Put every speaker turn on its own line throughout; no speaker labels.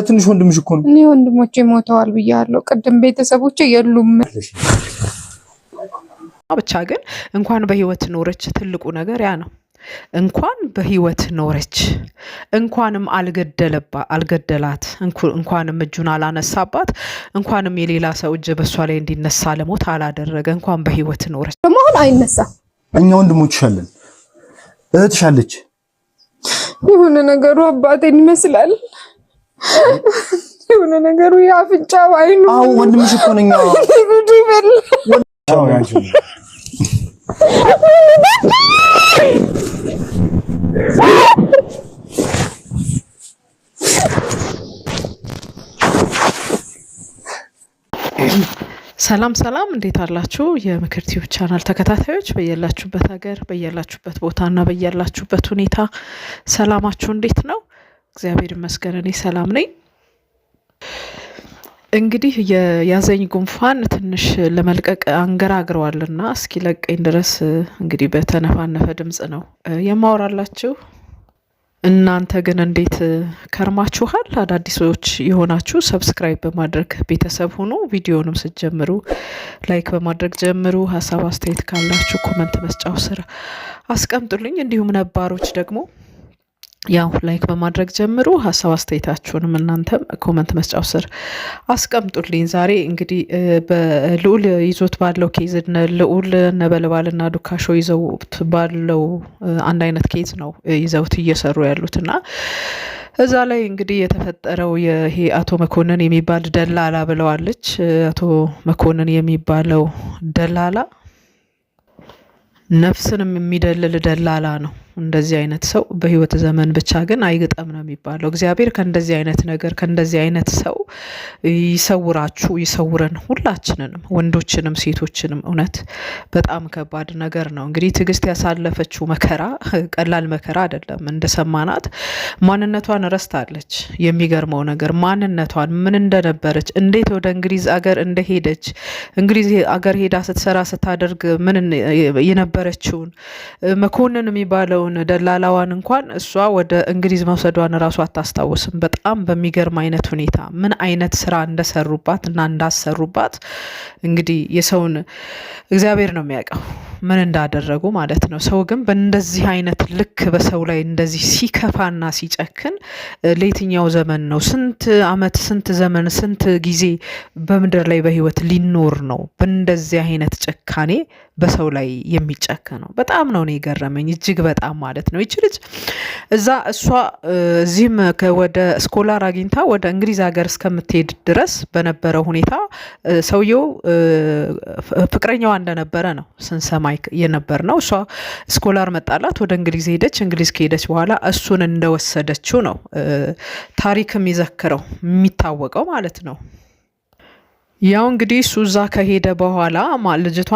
ትንሽ ወንድምሽ እኮ ነው።
እኔ ወንድሞቼ ሞተዋል ብያለሁ ቅድም። ቤተሰቦቼ የሉም።
ብቻ ግን እንኳን በህይወት ኖረች ትልቁ ነገር ያ ነው። እንኳን በህይወት ኖረች፣ እንኳንም አልገደላት፣ እንኳንም እጁን አላነሳባት፣ እንኳንም የሌላ ሰው እጅ በሷ ላይ እንዲነሳ ለሞት አላደረገ፣ እንኳን በህይወት ኖረች።
ማን አይነሳ?
እኛ ወንድሞችሽ አለን፣ እህትሽ አለች።
የሆነ ነገሩ አባቴን ይመስላል። የሆነ ነገሩ ያፍንጫ ባይኑ።
አዎ ወንድምሽ እኮ ነኝ።
ጉድ ይበል።
አዎ ያንቺ
ሰላም ሰላም፣ እንዴት አላችሁ? የምክር ቲዩብ ቻናል ተከታታዮች በያላችሁበት ሀገር በያላችሁበት ቦታና በያላችሁበት ሁኔታ ሰላማችሁ እንዴት ነው? እግዚአብሔር ይመስገን እኔ ሰላም ነኝ። እንግዲህ የያዘኝ ጉንፋን ትንሽ ለመልቀቅ አንገራግረዋልና እስኪ ለቀኝ ድረስ እንግዲህ በተነፋነፈ ድምጽ ነው የማወራላችሁ። እናንተ ግን እንዴት ከርማችኋል? አዳዲሶች የሆናችሁ ሰብስክራይብ በማድረግ ቤተሰብ ሁኑ። ቪዲዮንም ስትጀምሩ ላይክ በማድረግ ጀምሩ። ሀሳብ አስተያየት ካላችሁ ኮመንት መስጫው ስር አስቀምጡልኝ። እንዲሁም ነባሮች ደግሞ ያው ላይክ በማድረግ ጀምሩ። ሀሳብ አስተያየታችሁንም እናንተም ኮመንት መስጫው ስር አስቀምጡልኝ። ዛሬ እንግዲህ በልዑል ይዞት ባለው ኬዝ ልዑል ነበልባልና ዱካሾ ይዘውት ባለው አንድ አይነት ኬዝ ነው ይዘውት እየሰሩ ያሉትና እዛ ላይ እንግዲህ የተፈጠረው ይሄ አቶ መኮንን የሚባል ደላላ ብለዋለች። አቶ መኮንን የሚባለው ደላላ ነፍስንም የሚደልል ደላላ ነው። እንደዚህ አይነት ሰው በህይወት ዘመን ብቻ ግን አይግጠም ነው የሚባለው። እግዚአብሔር ከእንደዚህ አይነት ነገር ከእንደዚህ አይነት ሰው ይሰውራችሁ፣ ይሰውረን ሁላችንንም፣ ወንዶችንም ሴቶችንም። እውነት በጣም ከባድ ነገር ነው። እንግዲህ ትዕግስት ያሳለፈችው መከራ ቀላል መከራ አይደለም። እንደሰማናት ማንነቷን ረስታለች። የሚገርመው ነገር ማንነቷን ምን እንደነበረች፣ እንዴት ወደ እንግሊዝ አገር እንደሄደች፣ እንግሊዝ አገር ሄዳ ስትሰራ ስታደርግ ምን የነበረችውን መኮንን የሚባለው ደላላዋን እንኳን እሷ ወደ እንግሊዝ መውሰዷን ራሱ አታስታውስም። በጣም በሚገርም አይነት ሁኔታ ምን አይነት ስራ እንደሰሩባት እና እንዳሰሩባት እንግዲህ የሰውን እግዚአብሔር ነው የሚያውቀው ምን እንዳደረጉ ማለት ነው። ሰው ግን በእንደዚህ አይነት ልክ በሰው ላይ እንደዚህ ሲከፋና ሲጨክን ለየትኛው ዘመን ነው? ስንት አመት፣ ስንት ዘመን፣ ስንት ጊዜ በምድር ላይ በህይወት ሊኖር ነው በእንደዚህ አይነት ጭካኔ በሰው ላይ የሚጨከነው? በጣም ነው የገረመኝ እጅግ በጣም ማለት ነው። ይች ልጅ እዛ እሷ እዚህም ወደ ስኮላር አግኝታ ወደ እንግሊዝ ሀገር እስከምትሄድ ድረስ በነበረው ሁኔታ ሰውየው ፍቅረኛዋ እንደነበረ ነው ስንሰማ የነበር ነው። እሷ ስኮላር መጣላት፣ ወደ እንግሊዝ ሄደች። እንግሊዝ ከሄደች በኋላ እሱን እንደወሰደችው ነው ታሪክ የሚዘክረው የሚታወቀው ማለት ነው። ያው እንግዲህ እሱ እዛ ከሄደ በኋላ ልጅቷ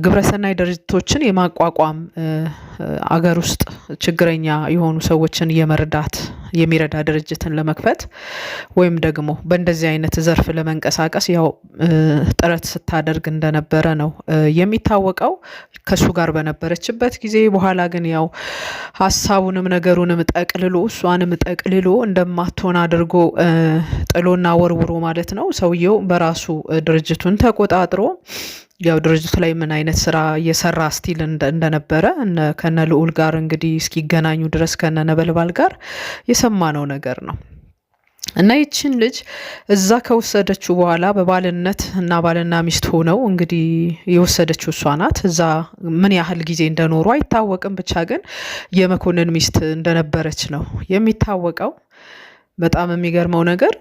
ግብረሰናይ ድርጅቶችን የማቋቋም አገር ውስጥ ችግረኛ የሆኑ ሰዎችን የሚረዳ ድርጅትን ለመክፈት ወይም ደግሞ በእንደዚህ አይነት ዘርፍ ለመንቀሳቀስ ያው ጥረት ስታደርግ እንደነበረ ነው የሚታወቀው ከሱ ጋር በነበረችበት ጊዜ። በኋላ ግን ያው ሀሳቡንም ነገሩንም ጠቅልሎ እሷንም ጠቅልሎ እንደማትሆን አድርጎ ጥሎና ወርውሮ ማለት ነው ሰውየው በራሱ ድርጅቱን ተቆጣጥሮ ያው ድርጅቱ ላይ ምን አይነት ስራ እየሰራ ስቲል እንደነበረ ከነ ልዑል ጋር እንግዲህ እስኪገናኙ ድረስ ከነ ነበልባል ጋር የሰማነው ነገር ነው። እና ይችን ልጅ እዛ ከወሰደችው በኋላ በባልነት እና ባልና ሚስት ሆነው እንግዲህ የወሰደችው እሷ ናት። እዛ ምን ያህል ጊዜ እንደኖሩ አይታወቅም። ብቻ ግን የመኮንን ሚስት እንደነበረች ነው የሚታወቀው። በጣም የሚገርመው ነገር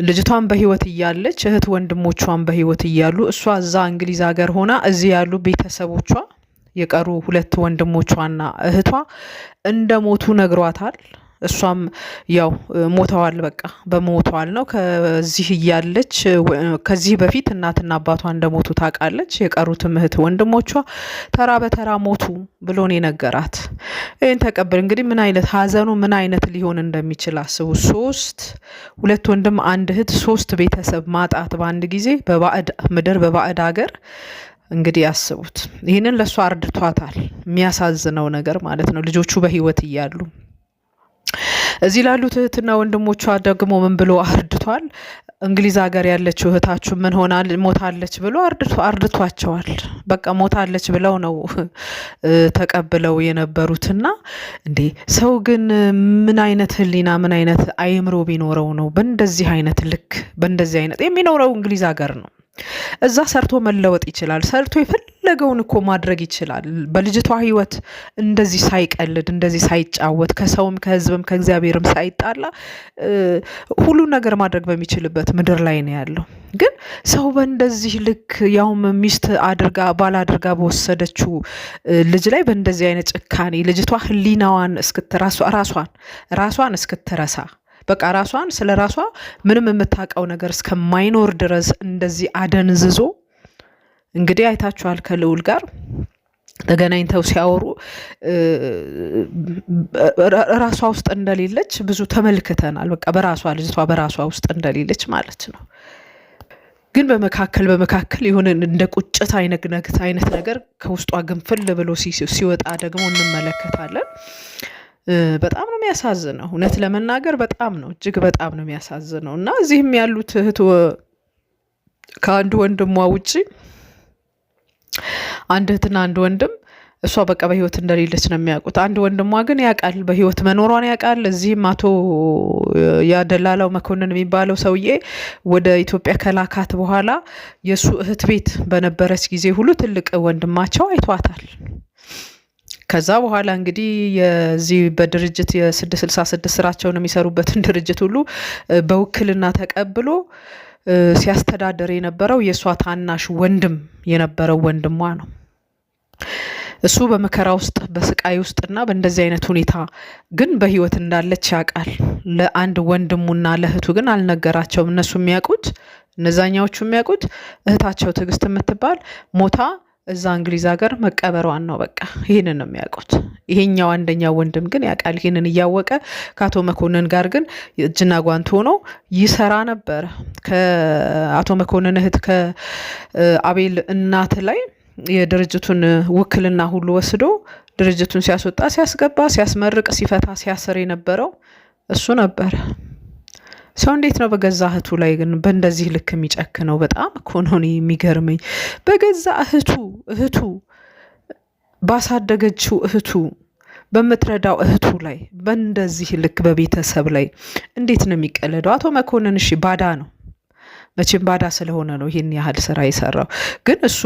ልጅቷን በህይወት እያለች እህት ወንድሞቿን በህይወት እያሉ እሷ እዛ እንግሊዝ ሀገር ሆና እዚህ ያሉ ቤተሰቦቿ የቀሩ ሁለት ወንድሞቿና እህቷ እንደሞቱ ነግሯታል። እሷም ያው ሞተዋል፣ በቃ በሞተዋል ነው። ከዚህ እያለች ከዚህ በፊት እናትና አባቷ እንደሞቱ ታውቃለች። የቀሩትም እህት ወንድሞቿ ተራ በተራ ሞቱ ብሎ ነው የነገራት። ይሄን ተቀበል እንግዲህ ምን አይነት ሀዘኑ ምን አይነት ሊሆን እንደሚችል አስቡ። ሁለት ወንድም አንድ እህት 3 ቤተሰብ ማጣት በአንድ ጊዜ በባዕድ ምድር በባዕድ ሀገር እንግዲህ ያስቡት። ይህንን ለእሷ አርድቷታል። የሚያሳዝነው ነገር ማለት ነው ልጆቹ በህይወት እያሉ እዚህ ላሉት እህትና ወንድሞቿ ደግሞ ምን ብሎ አርድቷል? እንግሊዝ ሀገር ያለችው እህታችሁ ምን ሆናል ሞታለች ብሎ አርድቷቸዋል። በቃ ሞታለች ብለው ነው ተቀብለው የነበሩትና እንዴ ሰው ግን ምን አይነት ህሊና ምን አይነት አይምሮ ቢኖረው ነው በእንደዚህ አይነት ልክ በእንደዚህ አይነት የሚኖረው? እንግሊዝ ሀገር ነው። እዛ ሰርቶ መለወጥ ይችላል። ሰርቶ የፈለገውን እኮ ማድረግ ይችላል። በልጅቷ ህይወት እንደዚህ ሳይቀልድ እንደዚህ ሳይጫወት ከሰውም ከህዝብም ከእግዚአብሔርም ሳይጣላ ሁሉ ነገር ማድረግ በሚችልበት ምድር ላይ ነው ያለው። ግን ሰው በእንደዚህ ልክ ያውም ሚስት አድርጋ ባል አድርጋ በወሰደችው ልጅ ላይ በእንደዚህ አይነት ጭካኔ ልጅቷ ህሊናዋን ራሷን እስክትረሳ በቃ ራሷን ስለ ራሷ ምንም የምታውቀው ነገር እስከማይኖር ድረስ እንደዚህ አደንዝዞ እንግዲህ አይታችኋል። ከልዑል ጋር ተገናኝተው ሲያወሩ ራሷ ውስጥ እንደሌለች ብዙ ተመልክተናል። በቃ ልጅቷ በራሷ ውስጥ እንደሌለች ማለት ነው። ግን በመካከል የሆነ እንደ ቁጭት አይነት ነገር ከውስጧ ግንፍል ብሎ ሲወጣ ደግሞ እንመለከታለን። በጣም ነው የሚያሳዝነው። እውነት ለመናገር በጣም ነው እጅግ በጣም ነው የሚያሳዝነው። እና እዚህም ያሉት እህት ከአንድ ወንድሟ ውጪ አንድ እህትና አንድ ወንድም እሷ በቃ በህይወት እንደሌለች ነው የሚያውቁት። አንድ ወንድሟ ግን ያውቃል፣ በህይወት መኖሯን ያውቃል። እዚህም አቶ ያደላላው መኮንን የሚባለው ሰውዬ ወደ ኢትዮጵያ ከላካት በኋላ የእሱ እህት ቤት በነበረች ጊዜ ሁሉ ትልቅ ወንድማቸው አይቷታል። ከዛ በኋላ እንግዲህ የዚህ በድርጅት የ666 ስራቸውን የሚሰሩበትን ድርጅት ሁሉ በውክልና ተቀብሎ ሲያስተዳደር የነበረው የእሷ ታናሽ ወንድም የነበረው ወንድሟ ነው። እሱ በመከራ ውስጥ በስቃይ ውስጥና በእንደዚህ አይነት ሁኔታ ግን በህይወት እንዳለች ያውቃል። ለአንድ ወንድሙና ለእህቱ ግን አልነገራቸውም። እነዛኛዎቹ የሚያውቁት እህታቸው ትዕግስት የምትባል ሞታ እዛ እንግሊዝ ሀገር መቀበሯን ነው። በቃ ይህንን ነው የሚያውቁት። ይሄኛው አንደኛው ወንድም ግን ያውቃል። ይህንን እያወቀ ከአቶ መኮንን ጋር ግን እጅና ጓንት ሆኖ ይሰራ ነበረ። ከአቶ መኮንን እህት ከአቤል እናት ላይ የድርጅቱን ውክልና ሁሉ ወስዶ ድርጅቱን ሲያስወጣ፣ ሲያስገባ፣ ሲያስመርቅ፣ ሲፈታ፣ ሲያስር የነበረው እሱ ነበረ። ሰው እንዴት ነው በገዛ እህቱ ላይ ግን በእንደዚህ ልክ የሚጨክነው? በጣም እኮ ነው የሚገርመኝ። በገዛ እህቱ ባሳደገችው እህቱ በምትረዳው እህቱ ላይ በእንደዚህ ልክ በቤተሰብ ላይ እንዴት ነው የሚቀለደው? አቶ መኮንን እሺ ባዳ ነው መቼም ባዳ ስለሆነ ነው ይህን ያህል ስራ የሰራው። ግን እሱ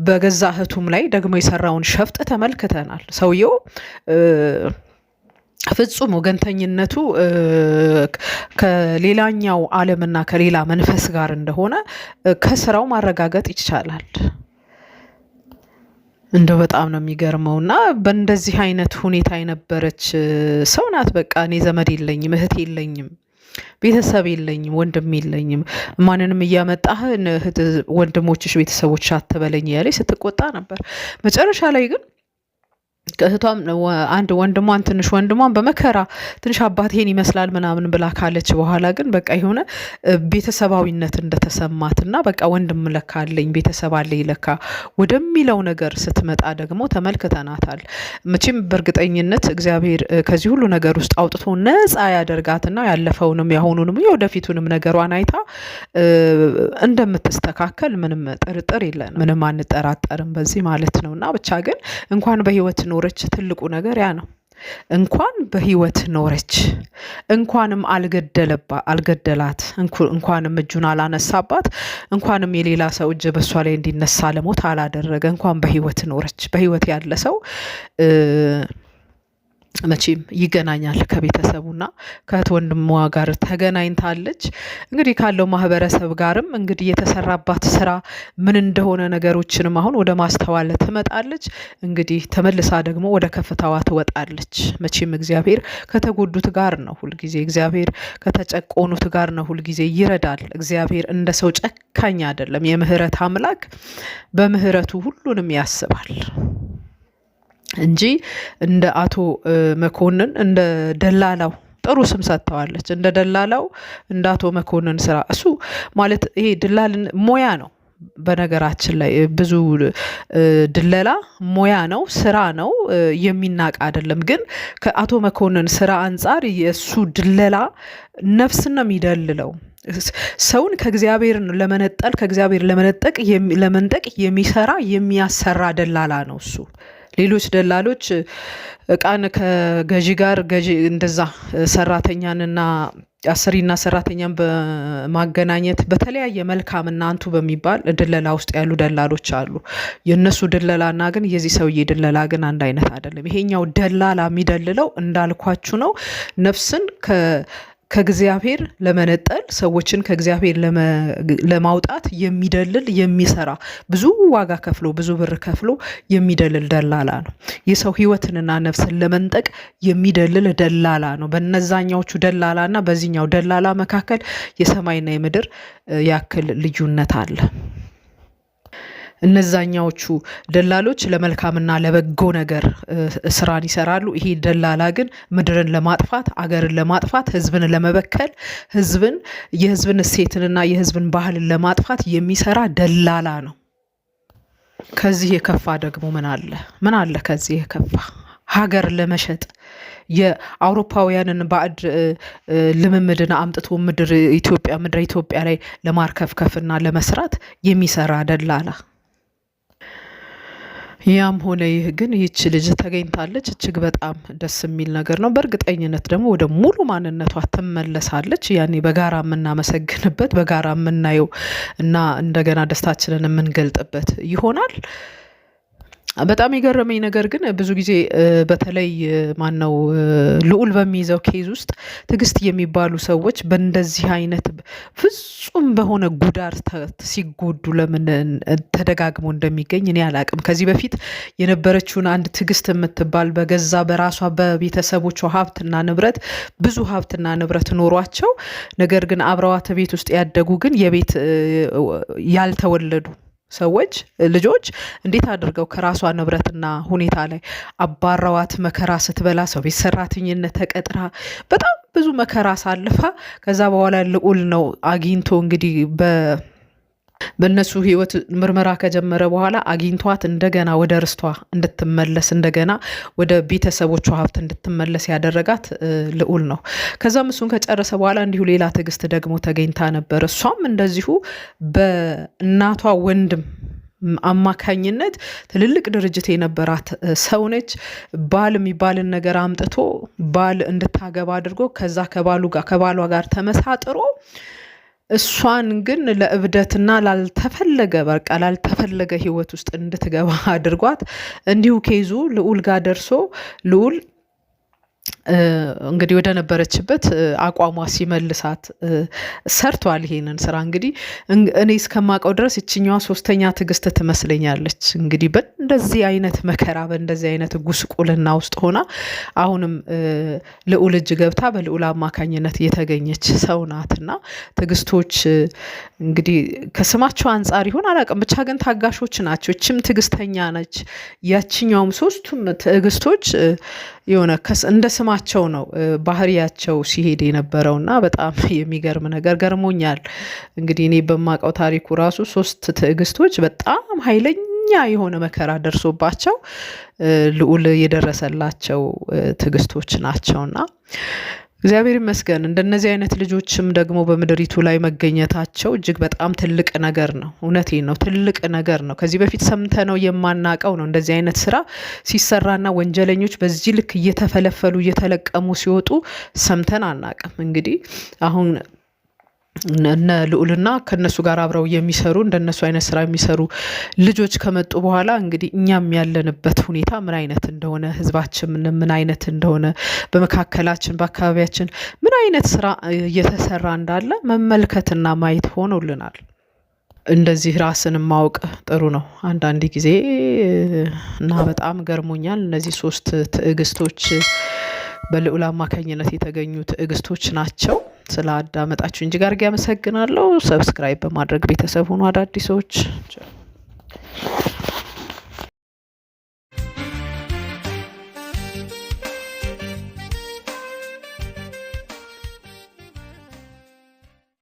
በገዛ እህቱም ላይ ደግሞ የሰራውን ሸፍጥ ተመልክተናል። ሰውየው ፍጹም ወገንተኝነቱ ከሌላኛው ዓለምና ከሌላ መንፈስ ጋር እንደሆነ ከስራው ማረጋገጥ ይቻላል። እንደው በጣም ነው የሚገርመውና በእንደዚህ አይነት ሁኔታ የነበረች ሰው ናት። በቃ እኔ ዘመድ የለኝም፣ እህት የለኝም፣ ቤተሰብ የለኝም፣ ወንድም የለኝም፣ ማንንም እያመጣህ ወንድሞችሽ ቤተሰቦች አትበለኝ ያለች ስትቆጣ ነበር። መጨረሻ ላይ ግን ከእህቷም አንድ ወንድሟን ትንሽ ወንድሟን በመከራ ትንሽ አባቴን ይመስላል ምናምን ብላ ካለች በኋላ ግን በቃ የሆነ ቤተሰባዊነት እንደተሰማትና በቃ ወንድም ለካ አለኝ ቤተሰብ አለኝ ለካ ወደሚለው ነገር ስትመጣ ደግሞ ተመልክተናታል። መቼም በእርግጠኝነት እግዚአብሔር ከዚህ ሁሉ ነገር ውስጥ አውጥቶ ነፃ ያደርጋትና ያለፈውንም ያሁኑንም የወደፊቱንም ነገሯን አይታ እንደምትስተካከል ምንም ጥርጥር የለንም፣ ምንም አንጠራጠርም በዚህ ማለት ነውና ብቻ ግን እንኳን በህይወት ኖረች ትልቁ ነገር ያ ነው። እንኳን በህይወት ኖረች፣ እንኳንም አልገደላት፣ እንኳንም እጁን አላነሳባት፣ እንኳንም የሌላ ሰው እጅ በሷ ላይ እንዲነሳ ለሞት አላደረገ። እንኳን በህይወት ኖረች። በህይወት ያለ ሰው መቼም ይገናኛል ከቤተሰቡና ከእህት ወንድሟ ጋር ተገናኝታለች። እንግዲህ ካለው ማህበረሰብ ጋርም እንግዲህ የተሰራባት ስራ ምን እንደሆነ ነገሮችንም አሁን ወደ ማስተዋል ትመጣለች። እንግዲህ ተመልሳ ደግሞ ወደ ከፍታዋ ትወጣለች። መቼም እግዚአብሔር ከተጎዱት ጋር ነው ሁልጊዜ፣ እግዚአብሔር ከተጨቆኑት ጋር ነው ሁልጊዜ፣ ይረዳል። እግዚአብሔር እንደ ሰው ጨካኝ አይደለም። የምህረት አምላክ በምህረቱ ሁሉንም ያስባል እንጂ እንደ አቶ መኮንን እንደ ደላላው ጥሩ ስም ሰጥተዋለች። እንደ ደላላው እንደ አቶ መኮንን ስራ እሱ ማለት ይሄ ድላልን ሙያ ነው። በነገራችን ላይ ብዙ ድለላ ሙያ ነው፣ ስራ ነው፣ የሚናቅ አይደለም። ግን ከአቶ መኮንን ስራ አንጻር የእሱ ድለላ ነፍስን ነው የሚደልለው። ሰውን ከእግዚአብሔር ለመነጠል ከእግዚአብሔር ለመንጠቅ የሚሰራ የሚያሰራ ደላላ ነው እሱ። ሌሎች ደላሎች እቃን ከገዢ ጋር እንደዛ ሰራተኛንና አሰሪና ሰራተኛን በማገናኘት በተለያየ መልካም እና አንቱ በሚባል ድለላ ውስጥ ያሉ ደላሎች አሉ። የነሱ ድለላና ግን የዚህ ሰውዬ ድለላ ግን አንድ አይነት አይደለም። ይሄኛው ደላላ የሚደልለው እንዳልኳችሁ ነው። ነፍስን ከእግዚአብሔር ለመነጠል ሰዎችን ከእግዚአብሔር ለማውጣት የሚደልል የሚሰራ ብዙ ዋጋ ከፍሎ ብዙ ብር ከፍሎ የሚደልል ደላላ ነው። የሰው ህይወትንና ነፍስን ለመንጠቅ የሚደልል ደላላ ነው። በነዛኛዎቹ ደላላና በዚህኛው ደላላ መካከል የሰማይና የምድር ያክል ልዩነት አለ። እነዛኛዎቹ ደላሎች ለመልካምና ለበጎ ነገር ስራን ይሰራሉ። ይሄ ደላላ ግን ምድርን ለማጥፋት፣ አገርን ለማጥፋት፣ ህዝብን ለመበከል፣ የህዝብን እሴትንና የህዝብን ባህልን ለማጥፋት የሚሰራ ደላላ ነው። ከዚህ የከፋ ደግሞ ምን አለ ከዚህ የከፋ? ሀገር ለመሸጥ የአውሮፓውያንን ባዕድ ልምምድን አምጥቶ ምድረ ኢትዮጵያ ላይ ለማርከፍከፍና ለመስራት የሚሰራ ደላላ። ያም ሆነ ይህ ግን ይህች ልጅ ተገኝታለች። እጅግ በጣም ደስ የሚል ነገር ነው። በእርግጠኝነት ደግሞ ወደ ሙሉ ማንነቷ ትመለሳለች። ያኔ በጋራ የምናመሰግንበት በጋራ የምናየው እና እንደገና ደስታችንን የምንገልጥበት ይሆናል። በጣም የገረመኝ ነገር ግን ብዙ ጊዜ በተለይ ማነው ልዑል በሚይዘው ኬዝ ውስጥ ትዕግስት የሚባሉ ሰዎች በእንደዚህ አይነት ፍጹም በሆነ ጉዳት ሲጎዱ ለምን ተደጋግሞ እንደሚገኝ እኔ አላቅም። ከዚህ በፊት የነበረችውን አንድ ትዕግስት የምትባል በገዛ በራሷ በቤተሰቦቿ ሀብትና ንብረት ብዙ ሀብትና ንብረት ኖሯቸው ነገር ግን አብረዋት ቤት ውስጥ ያደጉ ግን የቤት ያልተወለዱ ሰዎች ልጆች እንዴት አድርገው ከራሷ ንብረትና ሁኔታ ላይ አባራዋት መከራ ስትበላ ሰው ቤት ሰራተኝነት ተቀጥራ በጣም ብዙ መከራ ሳልፋ ከዛ በኋላ ልዑል ነው አግኝቶ እንግዲህ በእነሱ ህይወት ምርመራ ከጀመረ በኋላ አግኝቷት እንደገና ወደ ርስቷ እንድትመለስ እንደገና ወደ ቤተሰቦቿ ሀብት እንድትመለስ ያደረጋት ልዑል ነው። ከዛም እሱን ከጨረሰ በኋላ እንዲሁ ሌላ ትዕግስት ደግሞ ተገኝታ ነበር። እሷም እንደዚሁ በእናቷ ወንድም አማካኝነት ትልልቅ ድርጅት የነበራት ሰው ነች። ባል የሚባልን ነገር አምጥቶ ባል እንድታገባ አድርጎ ከዛ ከባሏ ጋር ተመሳጥሮ እሷን ግን ለእብደትና ላልተፈለገ ህይወት ውስጥ እንድትገባ አድርጓት እንዲሁ ኬዙ ልዑል ጋር ደርሶ ልዑል እንግዲህ ወደ ነበረችበት አቋሟ ሲመልሳት ሰርቷል። ይሄንን ስራ እንግዲህ እኔ እስከማውቀው ድረስ እችኛዋ ሶስተኛ ትዕግስት ትመስለኛለች። እንግዲህ በእንደዚህ አይነት መከራ በእንደዚህ አይነት ጉስቁልና ውስጥ ሆና አሁንም ልዑል እጅ ገብታ በልዑል አማካኝነት የተገኘች ሰው ናትና ትዕግስቶች እንግዲህ ከስማቸው አንጻር ይሆን አላውቅም፣ ብቻ ግን ታጋሾች ናቸው። እችም ትዕግስተኛ ነች፣ ያችኛውም ሶስቱም ትዕግስቶች የሆነ እንደ ስማቸው ነው ባህሪያቸው ሲሄድ የነበረውና በጣም የሚገርም ነገር ገርሞኛል። እንግዲህ እኔ በማውቀው ታሪኩ ራሱ 3 ትዕግስቶች በጣም ኃይለኛ የሆነ መከራ ደርሶባቸው ልዑል የደረሰላቸው ትዕግስቶች ናቸውና እግዚአብሔር ይመስገን። እንደነዚህ አይነት ልጆችም ደግሞ በምድሪቱ ላይ መገኘታቸው እጅግ በጣም ትልቅ ነገር ነው። እውነቴን ነው፣ ትልቅ ነገር ነው። ከዚህ በፊት ሰምተነው የማናቀው ነው። እንደዚህ አይነት ስራ ሲሰራና ወንጀለኞች በዚህ ልክ እየተፈለፈሉ እየተለቀሙ ሲወጡ ሰምተን አናቅም። እንግዲህ አሁን እነ ልዑልና ከነሱ ጋር አብረው የሚሰሩ እንደነሱ አይነት ስራ የሚሰሩ ልጆች ከመጡ በኋላ እንግዲህ እኛም ያለንበት ሁኔታ ምን አይነት እንደሆነ ህዝባችን ምን አይነት እንደሆነ በመካከላችን በአካባቢያችን ምን አይነት ስራ እየተሰራ እንዳለ መመልከትና ማየት ሆኖልናል። እንደዚህ ራስን ማወቅ ጥሩ ነው አንዳንድ ጊዜ እና በጣም ገርሞኛል። እነዚህ 3 ትዕግስቶች በልዑል አማካኝነት የተገኙ ትዕግስቶች ናቸው። ስለ አዳመጣችሁ እጅግ አድርጌ አመሰግናለሁ። ሰብስክራይብ በማድረግ ቤተሰብ ሆኑ አዳዲሶች